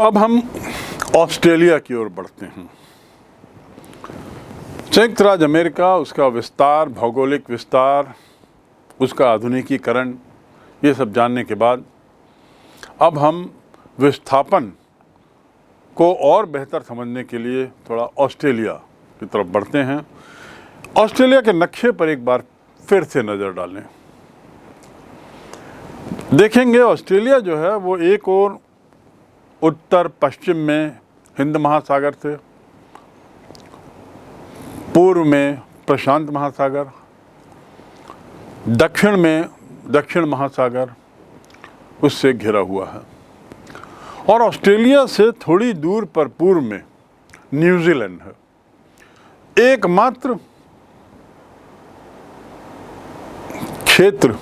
अब हम ऑस्ट्रेलिया की ओर बढ़ते हैं। संयुक्त राज्य अमेरिका, उसका विस्तार, भौगोलिक विस्तार, उसका आधुनिकीकरण, ये सब जानने के बाद अब हम विस्थापन को और बेहतर समझने के लिए थोड़ा ऑस्ट्रेलिया की तरफ बढ़ते हैं। ऑस्ट्रेलिया के नक्शे पर एक बार फिर से नज़र डालें। देखेंगे ऑस्ट्रेलिया जो है वो एक और उत्तर पश्चिम में हिंद महासागर से, पूर्व में प्रशांत महासागर, दक्षिण में दक्षिण महासागर, उससे घिरा हुआ है। और ऑस्ट्रेलिया से थोड़ी दूर पर पूर्व में न्यूजीलैंड है। एकमात्र क्षेत्र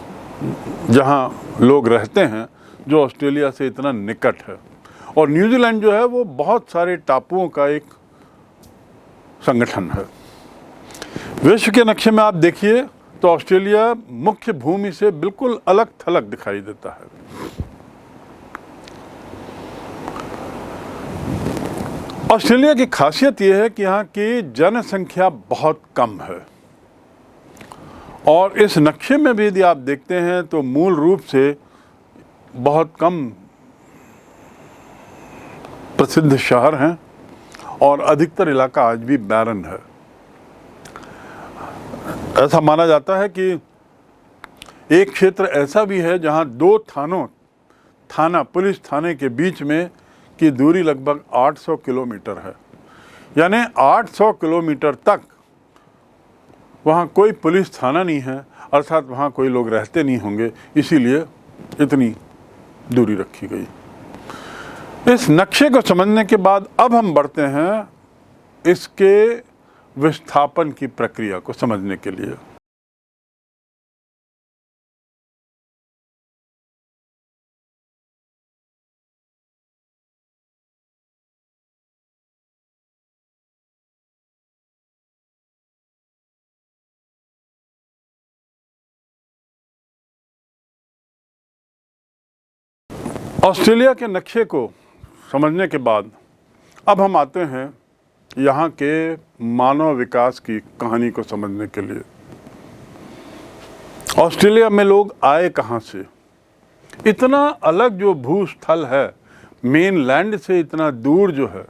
जहां लोग रहते हैं जो ऑस्ट्रेलिया से इतना निकट है। और न्यूजीलैंड जो है वो बहुत सारे टापुओं का एक संगठन है। विश्व के नक्शे में आप देखिए तो ऑस्ट्रेलिया मुख्य भूमि से बिल्कुल अलग थलग दिखाई देता है। ऑस्ट्रेलिया की खासियत यह है कि यहाँ की जनसंख्या बहुत कम है। और इस नक्शे में भी यदि आप देखते हैं तो मूल रूप से बहुत कम प्रसिद्ध शहर हैं और अधिकतर इलाका आज भी बैरन है। ऐसा माना जाता है कि एक क्षेत्र ऐसा भी है जहां दो पुलिस थाने के बीच में की दूरी लगभग 800 किलोमीटर है। यानी 800 किलोमीटर तक वहाँ कोई पुलिस थाना नहीं है, अर्थात वहाँ कोई लोग रहते नहीं होंगे, इसीलिए इतनी दूरी रखी गई। इस नक्शे को समझने के बाद अब हम बढ़ते हैं इसके विस्थापन की प्रक्रिया को समझने के लिए। ऑस्ट्रेलिया के नक्शे को समझने के बाद अब हम आते हैं यहाँ के मानव विकास की कहानी को समझने के लिए। ऑस्ट्रेलिया में लोग आए कहाँ से? इतना अलग जो भूस्थल है, मेनलैंड से इतना दूर जो है,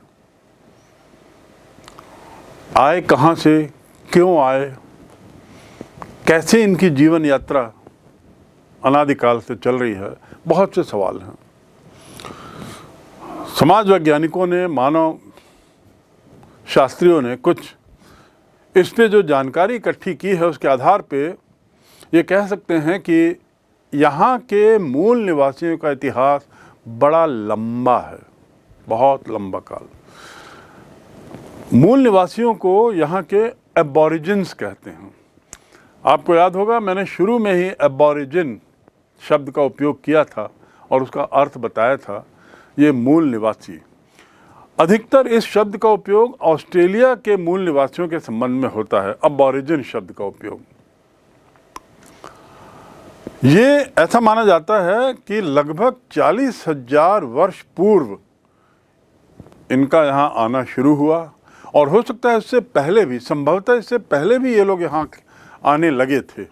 आए कहाँ से, क्यों आए, कैसे इनकी जीवन यात्रा अनादिकाल से चल रही है, बहुत से सवाल हैं। समाज वैज्ञानिकों ने, मानव शास्त्रियों ने कुछ इस पे जो जानकारी इकट्ठी की है उसके आधार पे ये कह सकते हैं कि यहाँ के मूल निवासियों का इतिहास बड़ा लंबा है, बहुत लंबा काल। मूल निवासियों को यहाँ के एबॉरिजिन्स कहते हैं। आपको याद होगा मैंने शुरू में ही एबॉरिजिन शब्द का उपयोग किया था और उसका अर्थ बताया था, ये मूल निवासी। अधिकतर इस शब्द का उपयोग ऑस्ट्रेलिया के मूल निवासियों के संबंध में होता है, एबॉरिजिन शब्द का उपयोग। ये ऐसा माना जाता है कि लगभग 40,000 वर्ष पूर्व इनका यहाँ आना शुरू हुआ और हो सकता है इससे पहले भी, संभवतः इससे पहले भी ये लोग यहाँ आने लगे थे।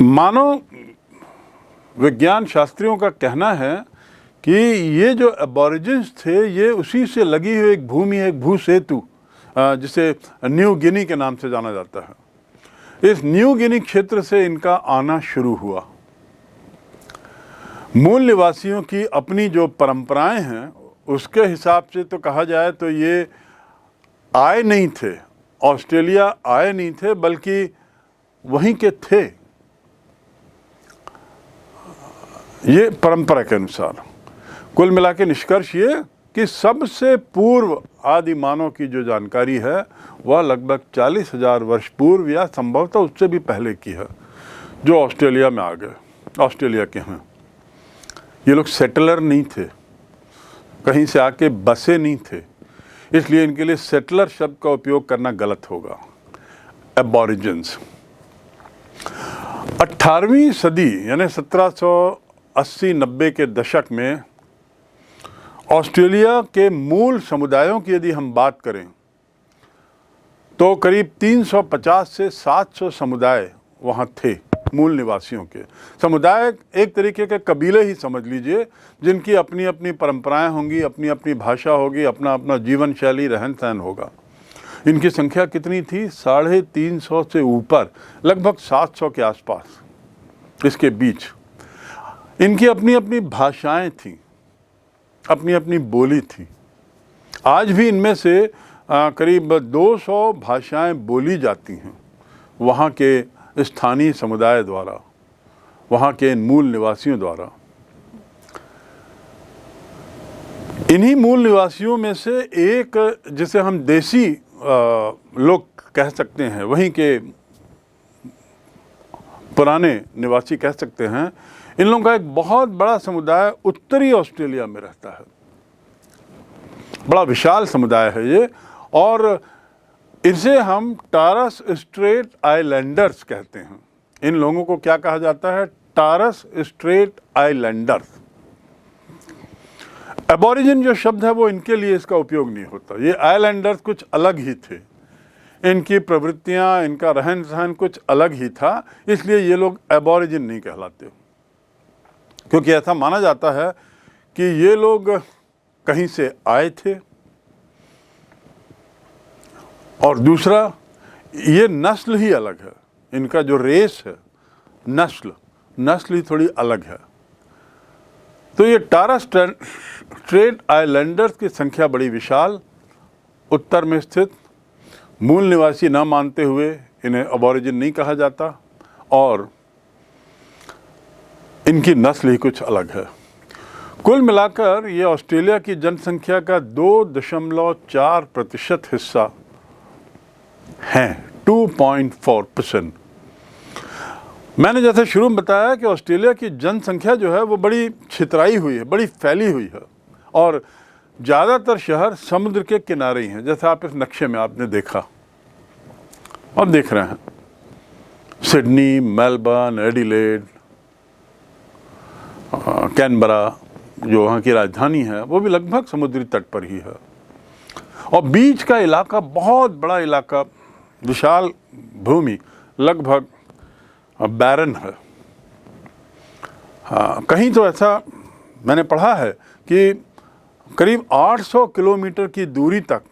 मानव विज्ञान शास्त्रियों का कहना है कि ये जो एबॉरिजिन्स थे ये उसी से लगी हुई एक भूमि है, एक भू सेतु, जिसे न्यू गिनी के नाम से जाना जाता है। इस न्यू गिनी क्षेत्र से इनका आना शुरू हुआ। मूल निवासियों की अपनी जो परंपराएं हैं उसके हिसाब से तो कहा जाए तो ये आए नहीं थे, ऑस्ट्रेलिया आए नहीं थे, बल्कि वहीं के थे। ये परंपरा के अनुसार कुल मिला के निष्कर्ष ये कि सबसे पूर्व आदि मानव की जो जानकारी है वह लगभग 40,000 वर्ष पूर्व या संभवतः उससे भी पहले की है, जो ऑस्ट्रेलिया में आ गए, ऑस्ट्रेलिया के हैं। ये लोग सेटलर नहीं थे, कहीं से आके बसे नहीं थे, इसलिए इनके लिए सेटलर शब्द का उपयोग करना गलत होगा। एबॉरिजिन्स 18वीं सदी यानी 1700 80-90 के दशक में ऑस्ट्रेलिया के मूल समुदायों की यदि हम बात करें तो करीब 350 से 700 समुदाय वहाँ थे, मूल निवासियों के। समुदाय एक तरीके के कबीले ही समझ लीजिए, जिनकी अपनी अपनी परंपराएं होंगी, अपनी अपनी भाषा होगी, अपना अपना जीवन शैली, रहन सहन होगा। इनकी संख्या कितनी थी? 350 से ऊपर, लगभग 700 के आसपास, इसके बीच। इनकी अपनी अपनी भाषाएं थीं, अपनी अपनी बोली थी। आज भी इनमें से करीब 200 भाषाएं बोली जाती हैं वहाँ के स्थानीय समुदाय द्वारा, वहाँ के मूल निवासियों द्वारा। इन्हीं मूल निवासियों में से एक, जिसे हम देसी लोग कह सकते हैं, वहीं के पुराने निवासी कह सकते हैं, इन लोगों का एक बहुत बड़ा समुदाय उत्तरी ऑस्ट्रेलिया में रहता है। बड़ा विशाल समुदाय है ये, और इसे हम टॉरस स्ट्रेट आइलैंडर्स कहते हैं। इन लोगों को क्या कहा जाता है? Taurus straight Islanders. एबोरिजिन जो शब्द है वो इनके लिए इसका उपयोग नहीं होता। ये आइलैंडर्स कुछ अलग ही थे, इनकी प्रवृत्तियां, इनका रहन सहन कुछ अलग ही था, इसलिए ये लोग एबोरिजिन नहीं कहलाते, क्योंकि ऐसा माना जाता है कि ये लोग कहीं से आए थे, और दूसरा ये नस्ल ही अलग है। इनका जो रेस है, नस्ल ही थोड़ी अलग है। तो ये टॉरस स्ट्रेट आइलैंडर्स की संख्या बड़ी विशाल, उत्तर में स्थित, मूल निवासी न मानते हुए इन्हें अबोरिजिन नहीं कहा जाता, और इनकी नस्ल ही कुछ अलग है। कुल मिलाकर ये ऑस्ट्रेलिया की जनसंख्या का 2.4% हिस्सा हैं, 2.4%। मैंने जैसे शुरू में बताया कि ऑस्ट्रेलिया की जनसंख्या जो है वो बड़ी छितराई हुई है, बड़ी फैली हुई है, और ज़्यादातर शहर समुद्र के किनारे ही हैं, जैसे आप इस नक्शे में आपने देखा और देख रहे हैं। सिडनी, मेलबर्न, एडिलेड, कैनबरा जो वहाँ की राजधानी है, वो भी लगभग समुद्री तट पर ही है। और बीच का इलाका, बहुत बड़ा इलाका, विशाल भूमि, लगभग बैरन है। हाँ, कहीं तो ऐसा मैंने पढ़ा है कि करीब 800 किलोमीटर की दूरी तक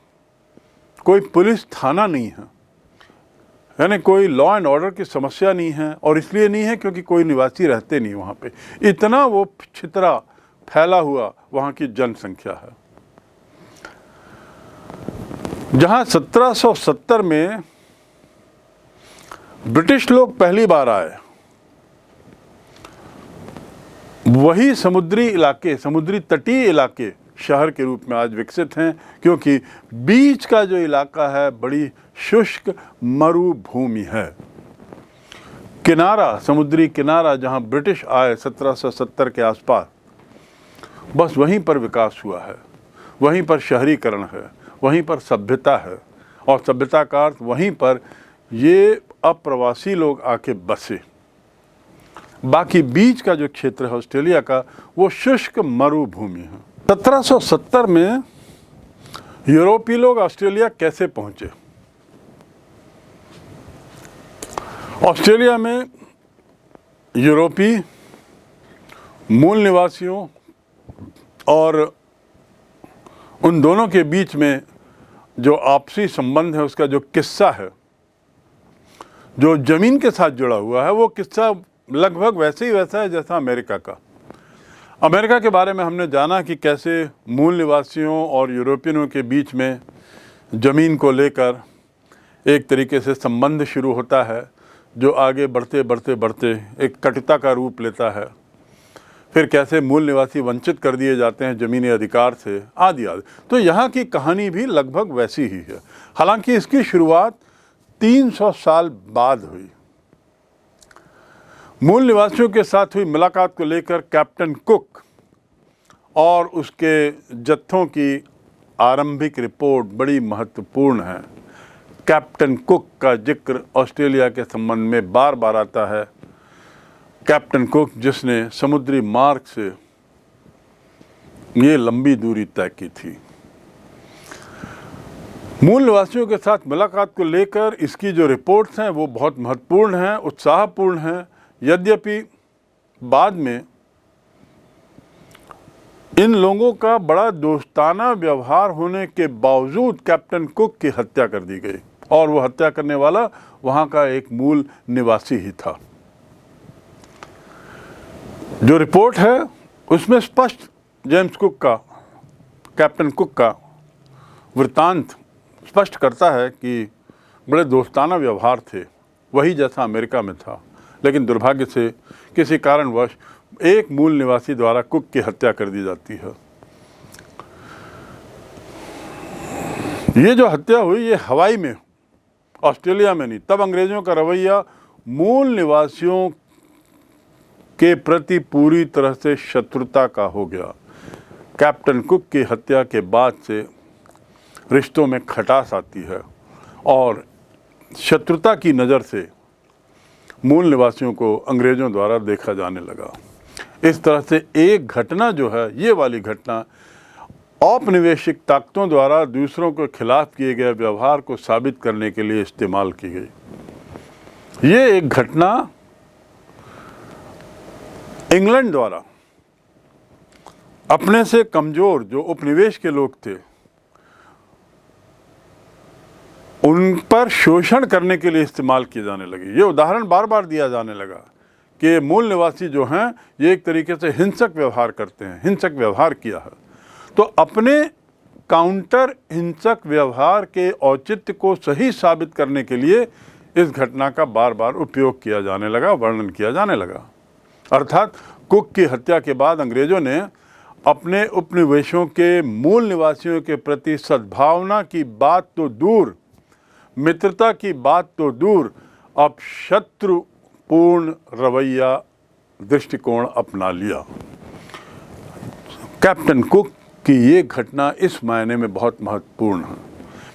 कोई पुलिस थाना नहीं है, यानी कोई लॉ एंड ऑर्डर की समस्या नहीं है। और इसलिए नहीं है क्योंकि कोई निवासी रहते नहीं वहाँ पे, इतना वो छितरा फैला हुआ वहाँ की जनसंख्या है। जहाँ 1770 में ब्रिटिश लोग पहली बार आए, वही समुद्री इलाके, समुद्री तटीय इलाके शहर के रूप में आज विकसित हैं, क्योंकि बीच का जो इलाका है बड़ी शुष्क मरुभूमि है। किनारा, समुद्री किनारा जहां ब्रिटिश आए 1770 के आसपास, बस वहीं पर विकास हुआ है, वहीं पर शहरीकरण है, वहीं पर सभ्यता है, और सभ्यता का अर्थ वहीं पर ये अप्रवासी लोग आके बसे। बाकी बीच का जो क्षेत्र है ऑस्ट्रेलिया का, वो शुष्क मरुभूमि है। 1770 में यूरोपीय लोग ऑस्ट्रेलिया कैसे पहुंचे? ऑस्ट्रेलिया में यूरोपीय मूल निवासियों और उन दोनों के बीच में जो आपसी संबंध है, उसका जो किस्सा है, जो ज़मीन के साथ जुड़ा हुआ है, वो किस्सा लगभग वैसे ही वैसा है जैसा अमेरिका का। अमेरिका के बारे में हमने जाना कि कैसे मूल निवासियों और यूरोपियनों के बीच में ज़मीन को लेकर एक तरीके से संबंध शुरू होता है, जो आगे बढ़ते बढ़ते बढ़ते एक कटुता का रूप लेता है। फिर कैसे मूल निवासी वंचित कर दिए जाते हैं ज़मीनी अधिकार से, आदि आदि। तो यहाँ की कहानी भी लगभग वैसी ही है। हालांकि इसकी शुरुआत 300 साल बाद हुई। मूल निवासियों के साथ हुई मुलाकात को लेकर कैप्टन कुक और उसके जत्थों की आरंभिक रिपोर्ट बड़ी महत्वपूर्ण है। कैप्टन कुक का जिक्र ऑस्ट्रेलिया के संबंध में बार बार आता है। कैप्टन कुक, जिसने समुद्री मार्ग से ये लंबी दूरी तय की थी। मूल निवासियों के साथ मुलाकात को लेकर इसकी जो रिपोर्ट्स हैं वो बहुत महत्वपूर्ण हैं, उत्साहपूर्ण हैं। यद्यपि बाद में इन लोगों का बड़ा दोस्ताना व्यवहार होने के बावजूद कैप्टन कुक की हत्या कर दी गई, और वो हत्या करने वाला वहां का एक मूल निवासी ही था। जो रिपोर्ट है उसमें स्पष्ट जेम्स कुक का, कैप्टन कुक का वृत्तांत स्पष्ट करता है कि बड़े दोस्ताना व्यवहार थे, वही जैसा अमेरिका में था। लेकिन दुर्भाग्य से किसी कारणवश एक मूल निवासी द्वारा कुक की हत्या कर दी जाती है। ये जो हत्या हुई ये हवाई में, ऑस्ट्रेलिया में नहीं। तब अंग्रेजों का रवैया मूल निवासियों के प्रति पूरी तरह से शत्रुता का हो गया। कैप्टन कुक की हत्या के बाद से रिश्तों में खटास आती है और शत्रुता की नज़र से मूल निवासियों को अंग्रेज़ों द्वारा देखा जाने लगा। इस तरह से एक घटना जो है, ये वाली घटना, औपनिवेशिक ताकतों द्वारा दूसरों के खिलाफ किए गए व्यवहार को साबित करने के लिए इस्तेमाल की गई। ये एक घटना इंग्लैंड द्वारा अपने से कमज़ोर जो उपनिवेश के लोग थे उन पर शोषण करने के लिए इस्तेमाल किए जाने लगी। ये उदाहरण बार बार दिया जाने लगा कि मूल निवासी जो हैं ये एक तरीके से हिंसक व्यवहार करते हैं, हिंसक व्यवहार किया है। तो अपने काउंटर हिंसक व्यवहार के औचित्य को सही साबित करने के लिए इस घटना का बार बार उपयोग किया जाने लगा, वर्णन किया जाने लगा। अर्थात कुक की हत्या के बाद अंग्रेज़ों ने अपने उपनिवेशों के मूल निवासियों के प्रति सद्भावना की बात तो दूर, मित्रता की बात तो दूर, अब शत्रुपूर्ण रवैया दृष्टिकोण अपना लिया। कैप्टन कुक की ये घटना इस मायने में बहुत महत्वपूर्ण है,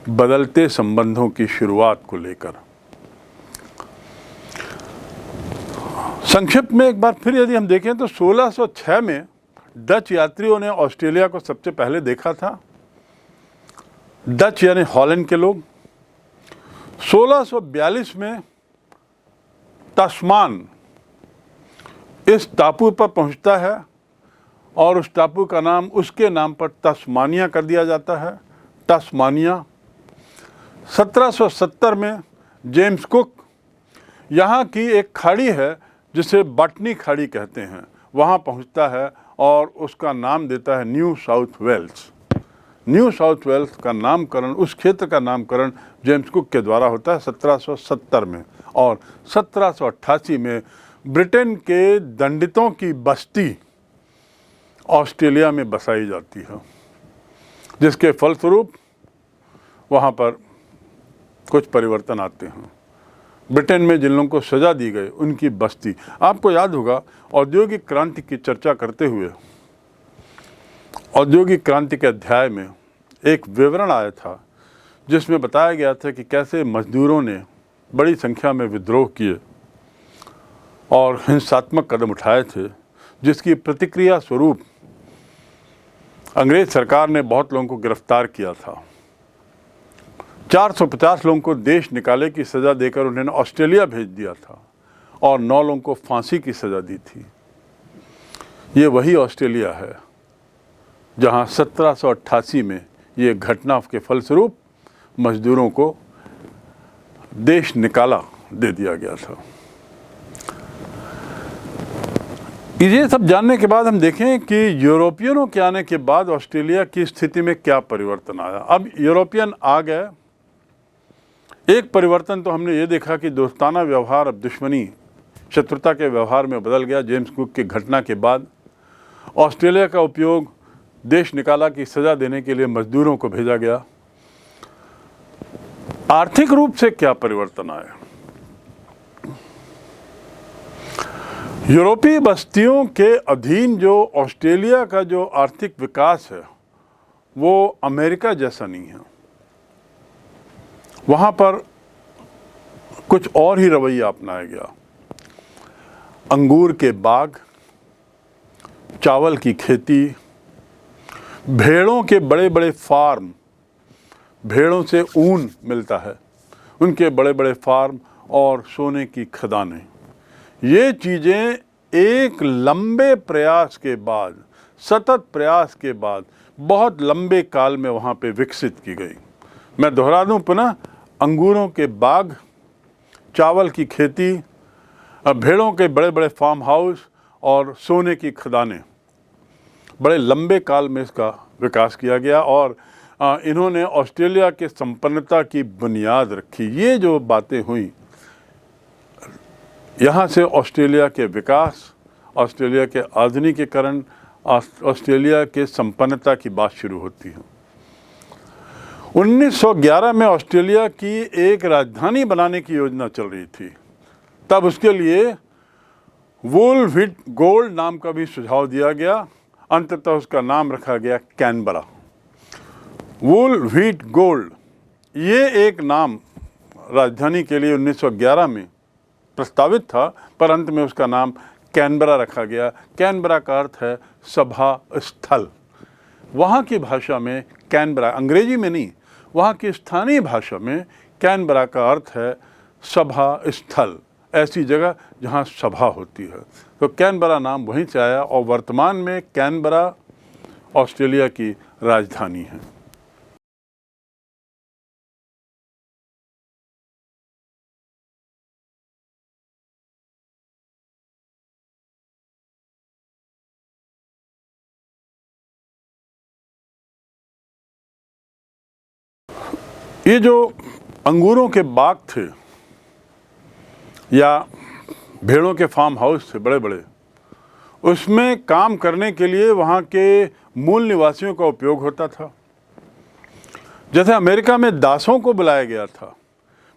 बदलते संबंधों की शुरुआत को लेकर। संक्षिप्त में एक बार फिर यदि हम देखें तो 1606 में डच यात्रियों ने ऑस्ट्रेलिया को सबसे पहले देखा था। डच यानी हॉलैंड के लोग। 1642 में तस्मान इस टापू पर पहुंचता है और उस टापू का नाम उसके नाम पर तस्मानिया कर दिया जाता है, तस्मानिया। 1770 में जेम्स कुक यहाँ की एक खाड़ी है जिसे बटनी खाड़ी कहते हैं, वहाँ पहुँचता है और उसका नाम देता है New South Wales. New South Wales का नामकरण, उस क्षेत्र का नामकरण जेम्स कुक के द्वारा होता है 1770 में। और 1788 में ब्रिटेन के दंडितों की बस्ती ऑस्ट्रेलिया में बसाई जाती है, जिसके फलस्वरूप वहाँ पर कुछ परिवर्तन आते हैं। ब्रिटेन में जिन लोगों को सज़ा दी गई उनकी बस्ती, आपको याद होगा औद्योगिक क्रांति की चर्चा करते हुए औद्योगिक क्रांति के अध्याय में एक विवरण आया था जिसमें बताया गया था कि कैसे मजदूरों ने बड़ी संख्या में विद्रोह किए और हिंसात्मक कदम उठाए थे, जिसकी प्रतिक्रिया स्वरूप अंग्रेज सरकार ने बहुत लोगों को गिरफ्तार किया था। 450 लोगों को देश निकाले की सज़ा देकर उन्होंने ऑस्ट्रेलिया भेज दिया था और 9 लोगों को फांसी की सज़ा दी थी। ये वही ऑस्ट्रेलिया है जहां 1788 में ये घटना के फलस्वरूप मजदूरों को देश निकाला दे दिया गया था। ये सब जानने के बाद हम देखें कि यूरोपियनों के आने के बाद ऑस्ट्रेलिया की स्थिति में क्या परिवर्तन आया। अब यूरोपियन आ गए। एक परिवर्तन तो हमने ये देखा कि दोस्ताना व्यवहार अब दुश्मनी, शत्रुता के व्यवहार में बदल गया। जेम्स कुक की घटना के बाद ऑस्ट्रेलिया का उपयोग देश निकाला की सज़ा देने के लिए मजदूरों को भेजा गया। आर्थिक रूप से क्या परिवर्तन आया? यूरोपीय बस्तियों के अधीन जो ऑस्ट्रेलिया का जो आर्थिक विकास है वो अमेरिका जैसा नहीं है। वहाँ पर कुछ और ही रवैया अपनाया गया। अंगूर के बाग, चावल की खेती, भेड़ों के बड़े बड़े फार्म, भेड़ों से ऊन मिलता है, उनके बड़े बड़े फार्म और सोने की खदानें, ये चीज़ें एक लंबे प्रयास के बाद, सतत प्रयास के बाद बहुत लंबे काल में वहाँ पे विकसित की गई। मैं दोहरा दूँ पुनः, अंगूरों के बाग, चावल की खेती, भेड़ों के बड़े बड़े फार्म हाउस और सोने की खदानें, बड़े लंबे काल में इसका विकास किया गया और इन्होंने ऑस्ट्रेलिया के संपन्नता की बुनियाद रखी। ये जो बातें हुई, यहाँ से ऑस्ट्रेलिया के विकास, ऑस्ट्रेलिया के आधुनिकीकरण, ऑस्ट्रेलिया के संपन्नता की बात शुरू होती है। 1911 में ऑस्ट्रेलिया की एक राजधानी बनाने की योजना चल रही थी। तब उसके लिए वूल व्हीट गोल्ड नाम का भी सुझाव दिया गया। अंततः उसका नाम रखा गया कैनबरा। वूल व्हीट गोल्ड, ये एक नाम राजधानी के लिए 1911 में प्रस्तावित था, पर अंत में उसका नाम कैनबरा रखा गया। कैनबरा का अर्थ है सभा स्थल। वहाँ की भाषा में कैनबरा, अंग्रेजी में नहीं, वहाँ की स्थानीय भाषा में कैनबरा का अर्थ है सभा स्थल, ऐसी जगह जहाँ सभा होती है। तो कैनबरा नाम वहीं से आया और वर्तमान में कैनबरा ऑस्ट्रेलिया की राजधानी है। ये जो अंगूरों के बाग थे या भेड़ों के फार्म हाउस थे बड़े बड़े, उसमें काम करने के लिए वहाँ के मूल निवासियों का उपयोग होता था। जैसे अमेरिका में दासों को बुलाया गया था,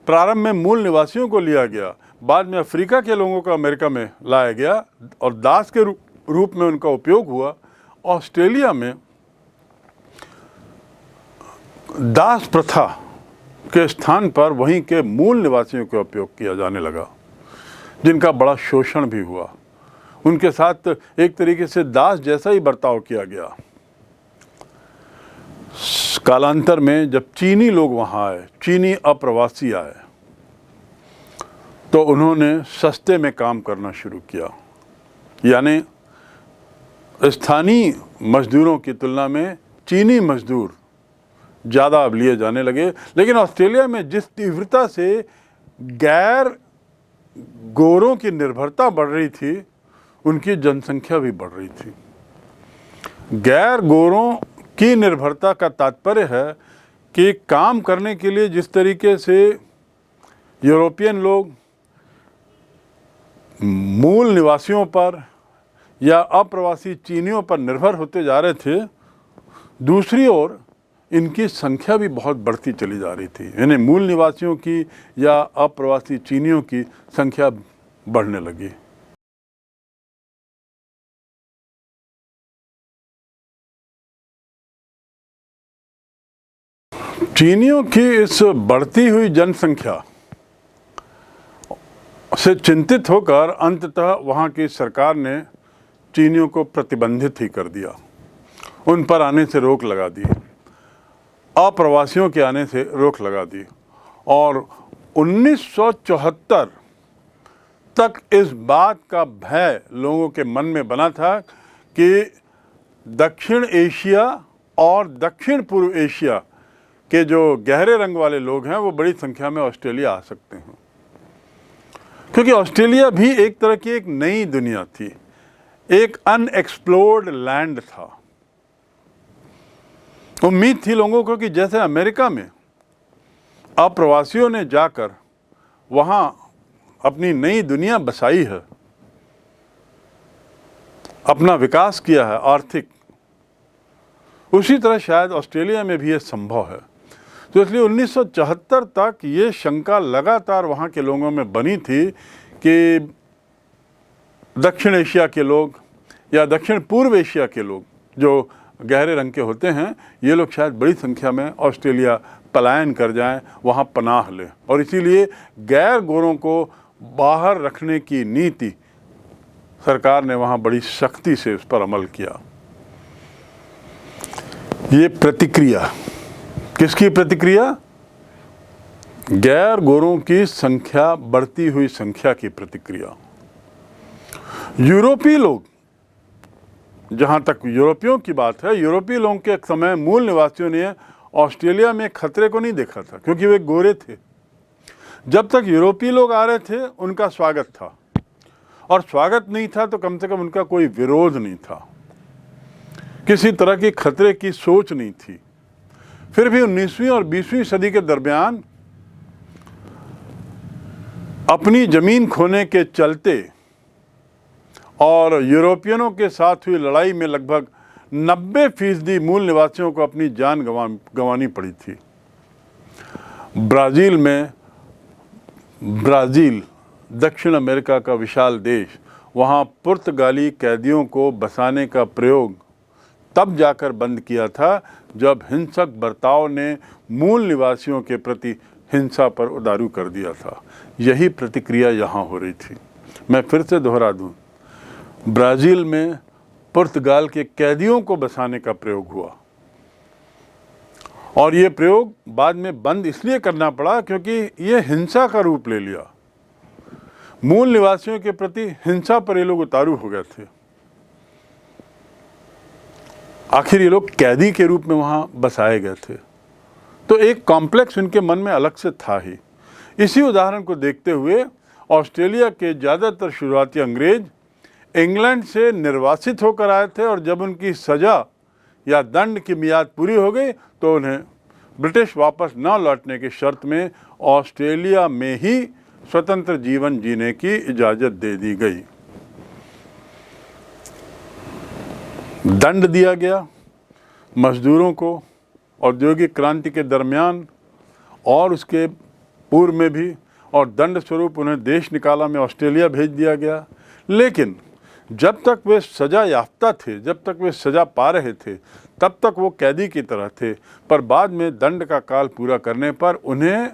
प्रारंभ में मूल निवासियों को लिया गया, बाद में अफ्रीका के लोगों को अमेरिका में लाया गया और दास के रूप में उनका उपयोग हुआ। ऑस्ट्रेलिया में दास प्रथा के स्थान पर वहीं के मूल निवासियों का उपयोग किया जाने लगा, जिनका बड़ा शोषण भी हुआ। उनके साथ एक तरीके से दास जैसा ही बर्ताव किया गया। कालांतर में जब चीनी लोग वहाँ आए, चीनी अप्रवासी आए, तो उन्होंने सस्ते में काम करना शुरू किया, यानी स्थानीय मजदूरों की तुलना में चीनी मजदूर ज़्यादा अब लिए जाने लगे। लेकिन ऑस्ट्रेलिया में जिस तीव्रता से गैर गोरों की निर्भरता बढ़ रही थी, उनकी जनसंख्या भी बढ़ रही थी। गैर गोरों की निर्भरता का तात्पर्य है कि काम करने के लिए जिस तरीके से यूरोपियन लोग मूल निवासियों पर या अप्रवासी चीनियों पर निर्भर होते जा रहे थे, दूसरी ओर इनकी संख्या भी बहुत बढ़ती चली जा रही थी, यानी मूल निवासियों की या अप्रवासी चीनियों की संख्या बढ़ने लगी। चीनियों की इस बढ़ती हुई जनसंख्या से चिंतित होकर अंततः वहाँ की सरकार ने चीनियों को प्रतिबंधित ही कर दिया, उन पर आने से रोक लगा दी, अप्रवासियों के आने से रोक लगा दी। और 1974 तक इस बात का भय लोगों के मन में बना था कि दक्षिण एशिया और दक्षिण पूर्व एशिया के जो गहरे रंग वाले लोग हैं वो बड़ी संख्या में ऑस्ट्रेलिया आ सकते हैं, क्योंकि ऑस्ट्रेलिया भी एक तरह की एक नई दुनिया थी, एक अनएक्सप्लोर्ड लैंड था। उम्मीद थी लोगों को कि जैसे अमेरिका में अप्रवासियों ने जाकर वहाँ अपनी नई दुनिया बसाई है, अपना विकास किया है आर्थिक, उसी तरह शायद ऑस्ट्रेलिया में भी ये संभव है। तो इसलिए 1974 तक ये शंका लगातार वहाँ के लोगों में बनी थी कि दक्षिण एशिया के लोग या दक्षिण पूर्व एशिया के लोग जो गहरे रंग के होते हैं, ये लोग शायद बड़ी संख्या में ऑस्ट्रेलिया पलायन कर जाएं, वहाँ पनाह लें। और इसीलिए गैर गोरों को बाहर रखने की नीति सरकार ने वहाँ बड़ी सख्ती से उस पर अमल किया। ये प्रतिक्रिया, किसकी प्रतिक्रिया? गैर गोरों की संख्या, बढ़ती हुई संख्या की प्रतिक्रिया। यूरोपीय लोग, जहाँ तक यूरोपियों की बात है, यूरोपीय लोगों के समय मूल निवासियों ने ऑस्ट्रेलिया में खतरे को नहीं देखा था, क्योंकि वे गोरे थे। जब तक यूरोपीय लोग आ रहे थे उनका स्वागत था, और स्वागत नहीं था तो कम से कम उनका कोई विरोध नहीं था, किसी तरह की खतरे की सोच नहीं थी। फिर भी 19वीं और 20वीं सदी के दरमियान अपनी जमीन खोने के चलते और यूरोपियनों के साथ हुई लड़ाई में लगभग 90% मूल निवासियों को अपनी जान गंवानी पड़ी थी। ब्राज़ील दक्षिण अमेरिका का विशाल देश, वहाँ पुर्तगाली कैदियों को बसाने का प्रयोग तब जाकर बंद किया था जब हिंसक बर्ताव ने मूल निवासियों के प्रति हिंसा पर उदारू कर दिया था। यही प्रतिक्रिया यहाँ हो रही थी। मैं फिर से दोहरा दूँ, ब्राज़ील में पुर्तगाल के कैदियों को बसाने का प्रयोग हुआ, और ये प्रयोग बाद में बंद इसलिए करना पड़ा क्योंकि ये हिंसा का रूप ले लिया। मूल निवासियों के प्रति हिंसा पर ये लोग उतारू हो गए थे। आखिर ये लोग कैदी के रूप में वहां बसाए गए थे, तो एक कॉम्प्लेक्स उनके मन में अलग से था ही। इसी उदाहरण को देखते हुए ऑस्ट्रेलिया के ज़्यादातर शुरुआती अंग्रेज इंग्लैंड से निर्वासित होकर आए थे, और जब उनकी सज़ा या दंड की मियाद पूरी हो गई तो उन्हें ब्रिटिश वापस न लौटने की शर्त में ऑस्ट्रेलिया में ही स्वतंत्र जीवन जीने की इजाज़त दे दी गई। दंड दिया गया मजदूरों को औद्योगिक क्रांति के दरमियान और उसके पूर्व में भी, और दंड स्वरूप उन्हें देश निकाला में ऑस्ट्रेलिया भेज दिया गया। लेकिन जब तक वे सज़ा याफ्ता थे, जब तक वे सज़ा पा रहे थे, तब तक वो कैदी की तरह थे। पर बाद में दंड का काल पूरा करने पर उन्हें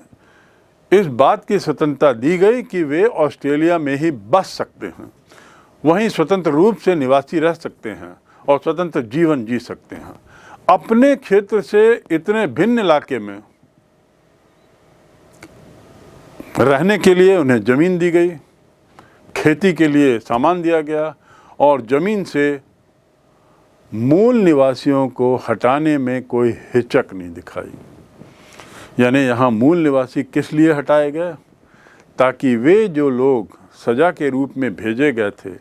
इस बात की स्वतंत्रता दी गई कि वे ऑस्ट्रेलिया में ही बस सकते हैं, वहीं स्वतंत्र रूप से निवासी रह सकते हैं और स्वतंत्र जीवन जी सकते हैं। अपने क्षेत्र से इतने भिन्न इलाके में रहने के लिए उन्हें ज़मीन दी गई, खेती के लिए सामान दिया गया, और ज़मीन से मूल निवासियों को हटाने में कोई हिचक नहीं दिखाई। यानी यहाँ मूल निवासी किस लिए हटाए गए? ताकि वे जो लोग सज़ा के रूप में भेजे गए थे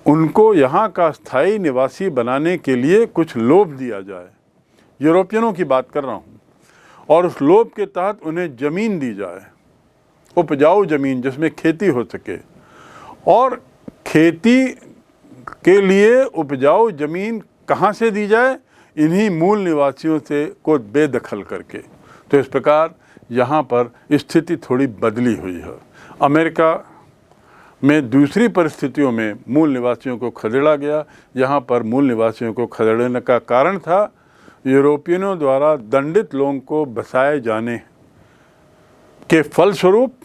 उनको यहाँ का स्थायी निवासी बनाने के लिए कुछ लोभ दिया जाए। यूरोपियनों की बात कर रहा हूँ। और उस लोभ के तहत उन्हें ज़मीन दी जाए, उपजाऊ ज़मीन जिसमें खेती हो सके। और खेती के लिए उपजाऊ ज़मीन कहाँ से दी जाए? इन्हीं मूल निवासियों से को बेदखल करके। तो इस प्रकार यहाँ पर स्थिति थोड़ी बदली हुई है। अमेरिका में दूसरी परिस्थितियों में मूल निवासियों को खदेड़ा गया। यहाँ पर मूल निवासियों को खदेड़ने का कारण था यूरोपियनों द्वारा दंडित लोगों को बसाए जाने के फलस्वरूप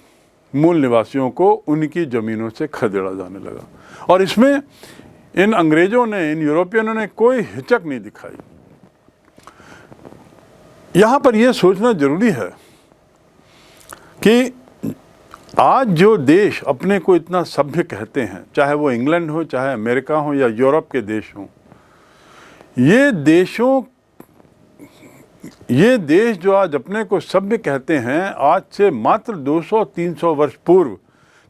मूल निवासियों को उनकी ज़मीनों से खदेड़ा जाने लगा। और इसमें इन अंग्रेज़ों ने, इन यूरोपियनों ने कोई हिचक नहीं दिखाई। यहाँ पर यह सोचना जरूरी है कि आज जो देश अपने को इतना सभ्य कहते हैं, चाहे वो इंग्लैंड हो, चाहे अमेरिका हो या यूरोप के देश हों, ये देश जो आज अपने को सभ्य कहते हैं, आज से मात्र 200-300 वर्ष पूर्व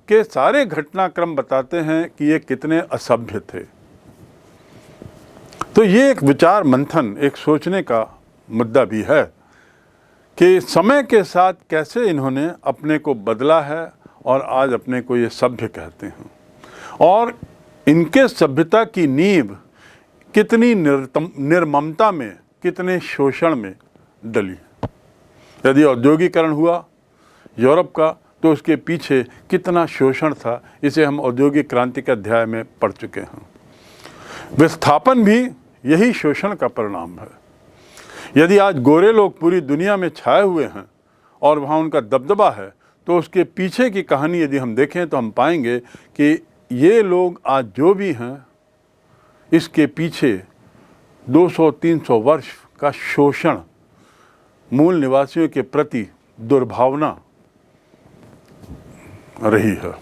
के सारे घटनाक्रम बताते हैं कि ये कितने असभ्य थे। तो ये एक विचार मंथन, एक सोचने का मुद्दा भी है कि समय के साथ कैसे इन्होंने अपने को बदला है और आज अपने को ये सभ्य कहते हैं, और इनके सभ्यता की नींव कितनी निर्ममता में, कितने शोषण में डली। यदि औद्योगिकरण हुआ यूरोप का तो उसके पीछे कितना शोषण था, इसे हम औद्योगिक क्रांति के अध्याय में पढ़ चुके हैं। विस्थापन भी यही शोषण का परिणाम है। यदि आज गोरे लोग पूरी दुनिया में छाए हुए हैं और वहाँ उनका दबदबा है, तो उसके पीछे की कहानी यदि हम देखें तो हम पाएंगे कि ये लोग आज जो भी हैं, इसके पीछे 200-300 वर्ष का शोषण, मूल निवासियों के प्रति दुर्भावना रही है।